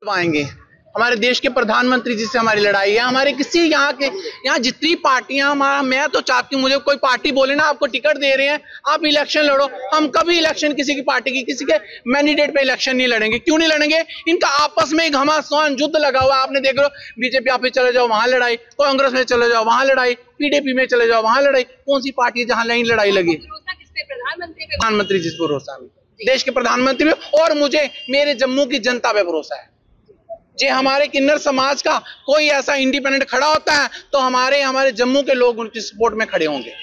पाएंगे। हमारे देश के प्रधानमंत्री जी से हमारी लड़ाई है। हमारे किसी यहाँ जितनी पार्टियां, मैं तो चाहती हूँ, मुझे कोई पार्टी बोले ना आपको टिकट दे रहे हैं, आप इलेक्शन लड़ो। हम कभी इलेक्शन किसी की पार्टी की, किसी के मैंडेट पे इलेक्शन नहीं लड़ेंगे। क्यों नहीं लड़ेंगे? इनका आपस में घमासान युद्ध लगा हुआ। आपने देख लो, बीजेपी आप चले जाओ वहां लड़ाई, कांग्रेस में चले जाओ वहां लड़ाई, पीडीपी में चले जाओ वहां लड़ाई। कौन सी पार्टी जहां नहीं लड़ाई लगी? प्रधानमंत्री जिस भरोसा में, देश के प्रधानमंत्री पे, और मुझे मेरे जम्मू की जनता पे भरोसा है। जे हमारे किन्नर समाज का कोई ऐसा इंडिपेंडेंट खड़ा होता है तो हमारे जम्मू के लोग उनकी सपोर्ट में खड़े होंगे।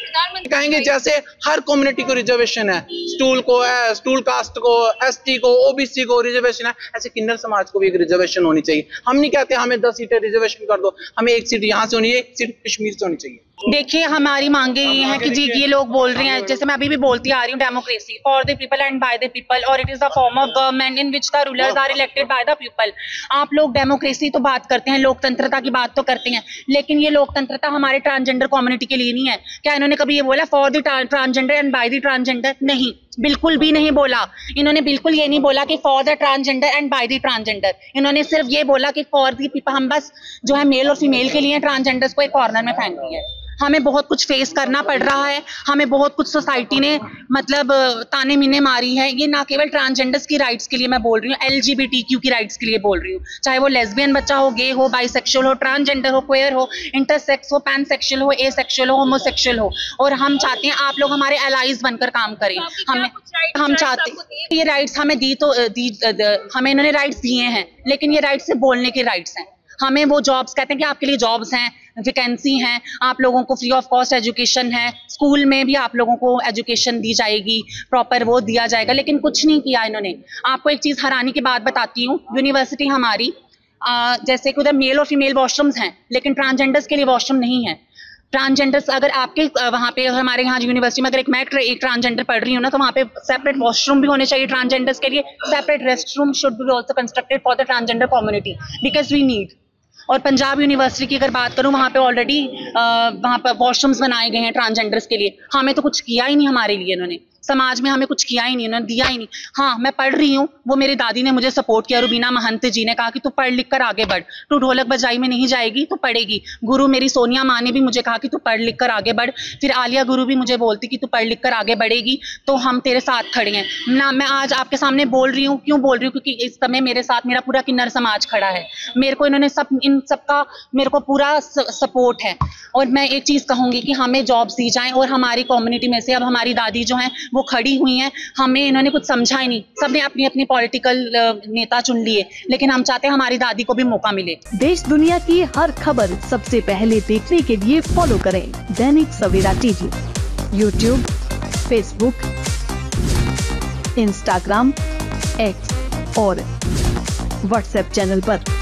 कहेंगे जैसे हर कम्युनिटी को रिजर्वेशन है, स्टूल कास्ट को, एसटी को, ओबीसी को रिजर्वेशन है, ऐसे किन्नर समाज को भी एक रिजर्वेशन होनी चाहिए। हम नहीं कहते हमें 10 सीटें रिजर्वेशन कर दो, हमें 1 सीट यहाँ से होनी है, 1 सीट कश्मीर से होनी चाहिए। देखिए, हमारी मांगे ये हैं कि जी ये लोग बोल रहे हैं, जैसे मैं अभी भी बोलती आ रही हूँ, democracy for the people and by the people, और it is the form of government in which the rulers are elected by the people. आप लोग डेमोक्रेसी तो बात करते हैं, लोकतंत्रता की बात तो करते हैं, लेकिन ये लोकतंत्रता हमारे ट्रांसजेंडर कम्युनिटी के लिए नहीं है। क्या इन्होंने कभी ये बोला for the transgender and by the transgender? नहीं, बिल्कुल भी नहीं बोला। इन्होंने बिल्कुल ये नहीं बोला कि for the transgender and by the transgender. इन्होंने सिर्फ ये बोला कि फॉर द पीपल। हम बस जो है मेल और फीमेल के लिए ट्रांसजेंडर्स को एक कॉर्नर में फेंक दिया है। हमें बहुत कुछ फेस करना पड़ रहा है, हमें बहुत कुछ सोसाइटी ने मतलब ताने मीने मारी है। ये ना केवल ट्रांसजेंडर्स की राइट्स के लिए मैं बोल रही हूँ, LGBTQ की राइट्स के लिए बोल रही हूँ। चाहे वो लेस्बियन बच्चा हो, गे हो, बाइसेक्सुअल हो, ट्रांसजेंडर हो, क्वेयर हो, इंटरसेक्स हो, पैनसेक्सुअल हो, एसेक्सुअल हो, होमोसेक्सुअल हो। और हम चाहते हैं आप लोग हमारे एलाइज बनकर काम करें। हम चाहते हैं ये राइट्स हमें हमें इन्होंने राइट्स दिए हैं, लेकिन ये राइट्स सिर्फ बोलने के राइट्स हैं। हमें वो जॉब्स कहते हैं कि आपके लिए जॉब्स हैं, वैकेंसी हैं, आप लोगों को फ्री ऑफ कॉस्ट एजुकेशन है, स्कूल में भी आप लोगों को एजुकेशन दी जाएगी, प्रॉपर वो दिया जाएगा, लेकिन कुछ नहीं किया इन्होंने। आपको एक चीज़ हैरानी की बात बताती हूँ, यूनिवर्सिटी हमारी जैसे कि उधर मेल और फीमेल वॉशरूम्स हैं, लेकिन ट्रांसजेंडर्स के लिए वॉशरूम नहीं है। ट्रांसजेंडर्स अगर आपके वहाँ पे, हमारे यहाँ यूनिवर्सिटी में अगर एक ट्रांसजेंडर पढ़ रही हूँ ना, तो वहाँ पे सेपरेट वॉशरूम भी होने चाहिए ट्रांसजेंडर्स के लिए, separate rest room should be also constructed for the transgender community because we need. और पंजाब यूनिवर्सिटी की अगर बात करूं, वहाँ पे ऑलरेडी वहाँ पर वॉशरूम्स बनाए गए हैं ट्रांसजेंडर्स के लिए। हमें तो कुछ किया ही नहीं हमारे लिए इन्होंने, समाज में हमें कुछ किया ही नहीं, उन्होंने दिया ही नहीं। हाँ, मैं पढ़ रही हूँ, वो मेरी दादी ने मुझे सपोर्ट किया, रुबीना महंत जी ने कहा कि तू पढ़ लिख कर आगे बढ़, तू ढोलक बजाई में नहीं जाएगी तो पढ़ेगी। गुरु मेरी सोनिया माँ ने भी मुझे कहा कि तू पढ़ लिख कर आगे बढ़। फिर आलिया गुरु भी मुझे बोलती कि तू पढ़ लिख कर आगे बढ़ेगी तो हम तेरे साथ खड़े हैं ना। मैं आज आपके सामने बोल रही हूँ, क्यों बोल रही हूँ? क्योंकि इस समय मेरे साथ मेरा पूरा किन्नर समाज खड़ा है। मेरे को इन्होंने इन सबका मेरे को पूरा सपोर्ट है। और मैं एक चीज़ कहूँगी कि हमें जॉब्स दी जाएं, और हमारी कम्युनिटी में से अब हमारी दादी जो हैं वो खड़ी हुई हैं। हमें इन्होंने कुछ समझा ही नहीं, सबने अपनी अपनी पॉलिटिकल नेता चुन लिए, लेकिन हम चाहते हैं हमारी दादी को भी मौका मिले। देश दुनिया की हर खबर सबसे पहले देखने के लिए फॉलो करें Dainik Savera TV, YouTube, Facebook, Instagram, X और व्हाट्सएप चैनल पर।